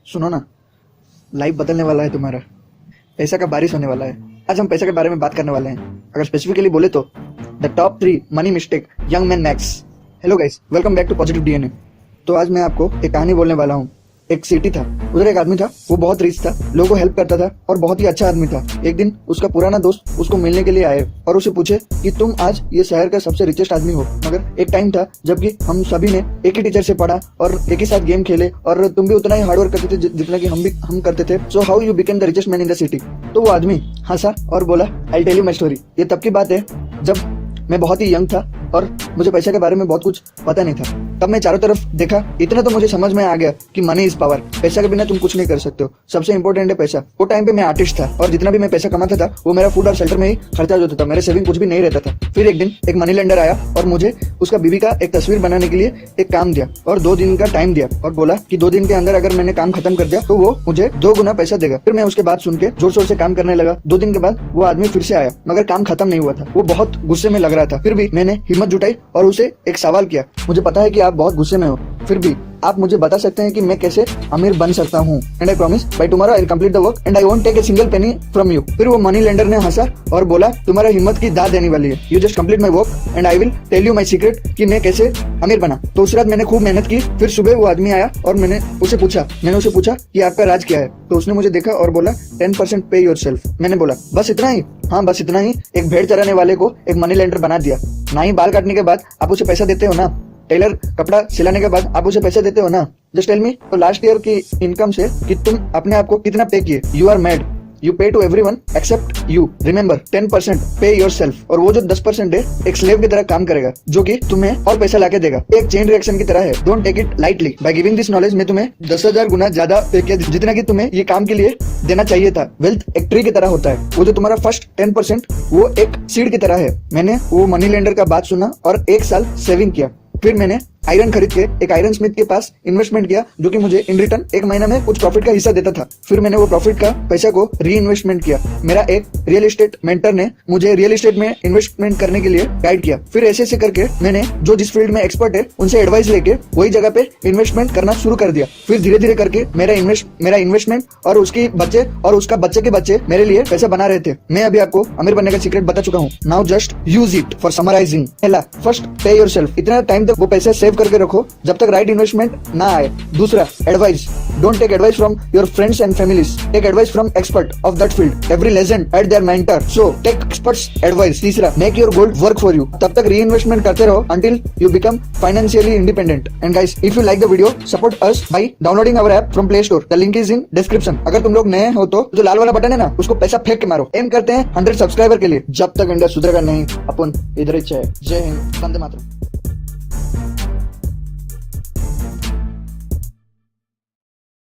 सुनो ना, लाइफ बदलने वाला है तुम्हारा। पैसा का बारिश होने वाला है। आज हम पैसा के बारे में बात करने वाले हैं। अगर स्पेसिफिकली बोले तो the top 3 money mistake young man makes. Hello guys, welcome back to positive DNA. तो आज मैं आपको एक कहानी बोलने वाला हूँ। एक सिटी था, उधर एक आदमी था, वो बहुत रिच था, लोगों को हेल्प करता था और बहुत ही अच्छा आदमी था। एक दिन उसका पुराना दोस्त उसको मिलने के लिए आए और उसे पूछे कि तुम आज ये शहर का सबसे रिचेस्ट आदमी हो, मगर एक टाइम था जबकि हम सभी ने एक ही टीचर से पढ़ा और एक ही साथ गेम खेले और तुम भी उतना ही हार्डवर्क करते थे जितना कि हम करते थे। So how you became the richest man in the city. तो वो आदमी हंसा और बोला, I tell you my story. ये तब की बात है जब मैं बहुत ही यंग था और मुझे पैसे के बारे में बहुत कुछ पता नहीं था। तब मैं चारों तरफ देखा, इतना तो मुझे समझ में आ गया कि मनी इज पावर। पैसा के बिना तुम कुछ नहीं कर सकते हो, सबसे इंपॉर्टेंट है पैसा। वो टाइम पे मैं आर्टिस्ट था और जितना भी मैं पैसा कमाता था वो मेरा फूड और शेल्टर में ही खर्चा होता था, मेरे सेविंग कुछ भी नहीं रहता था। फिर एक दिन एक मनी लेंडर आया और मुझे उसका बीवी का एक तस्वीर बनाने के लिए एक काम दिया और 2 दिन का टाइम दिया और बोला कि 2 दिन के अंदर अगर मैंने काम खत्म कर दिया तो वो मुझे 2 गुना पैसा देगा। फिर मैं उसके बात सुन के जोर शोर से काम करने लगा। 2 दिन के बाद वो आदमी फिर से आया, मगर काम खत्म नहीं हुआ था। वो बहुत गुस्से में लग रहा था। फिर भी मैंने हिम्मत जुटाई और उसे एक सवाल किया, मुझे पता है कि आप बहुत गुस्से में हो, फिर भी आप मुझे बता सकते हैं कि मैं कैसे अमीर बन सकता हूँ? And I promise by tomorrow I will complete the work and I won't take a single penny from you. फिर वो मनी लेंडर ने हंसा और बोला, तुम्हारा हिम्मत की दाद देने वाली है। You just complete my work and I will tell you my secret कि मैं कैसे अमीर बना। तो उस रात मैंने खूब मेहनत की। फिर सुबह वो आदमी आया और मैंने उसे पूछा कि आपका राज क्या है? तो उसने मुझे देखा और बोला, 10% पे योरसेल्फ। मैंने बोला, बस इतना ही? हाँ, बस इतना ही। एक भेड़ चराने वाले को एक मनी लेंडर बना दिया। ना ही बाल काटने के बाद आप उसे पैसा देते हो ना, टेलर कपड़ा सिलाने के बाद आप उसे पैसे देते हो ना। जस्ट टेल मी, तो लास्ट ईयर की इनकम से कि तुम अपने आप को कितना पे किए? You are mad, you pay to everyone except you. Remember, 10% pay yourself. और वो जो 10% है एक स्लेव की तरह काम करेगा जो कि तुम्हें और पैसा लाके देगा। एक चेन रिएक्शन की तरह है। Don't take it lightly. By giving this knowledge मैं तुम्हें 10,000 गुना ज्यादा पे किया जितना कि तुम्हें ये काम के लिए देना चाहिए था। वेल्थ एक ट्री की तरह होता है। वो जो तुम्हारा फर्स्ट 10% वो एक सीड की तरह है। मैंने वो मनी लेंडर का बात सुना और 1 साल सेविंग किया। फिर मैंने आयरन खरीद के एक आयरन स्मिथ के पास इन्वेस्टमेंट किया जो कि मुझे इन रिटर्न 1 महीना में कुछ प्रॉफिट का हिस्सा देता था। फिर मैंने वो प्रॉफिट का पैसा को री इन्वेस्टमेंट किया। मेरा एक रियल एस्टेट मेंटर ने मुझे रियल एस्टेट में इन्वेस्टमेंट करने के लिए गाइड किया। फिर ऐसे ऐसे करके मैंने जो जिस फील्ड में एक्सपर्ट है उनसे एडवाइस लेके वही जगह पे इन्वेस्टमेंट करना शुरू कर दिया। फिर धीरे धीरे करके मेरा इन्वेस्टमेंट और उसकी बच्चे और उसका बच्चे के बच्चे मेरे लिए पैसा बना रहे थे। मैं अभी आपको अमीर बनने का सीक्रेट बता चुका हूँ। Now just use it for summarizing. पहला, फर्स्ट पे योरसेल्फ। इतना टाइम तक वो पैसे सेव करके रखो जब तक राइट इन्वेस्टमेंट ना आए। दूसरा, advice. Don't take advice from your friends and families, take advice from expert of that field. Every legend had their mentor, so take experts advice. तीसरा, make your gold work for you. तब तक री investment करते रहो until you become financially independent. And guys, if you like the video, support us by downloading our app from Play Store. The link is in description. अगर तुम लोग नए हो तो जो लाल वाला बटन है ना, उसको पैसा फेंक के मारो। एम करते हैं 100 सब्सक्राइबर के लिए। जब तक इंडिया सुधरेगा नहीं, अपन इधर ही है। जय हिंद, वंदे मातरम।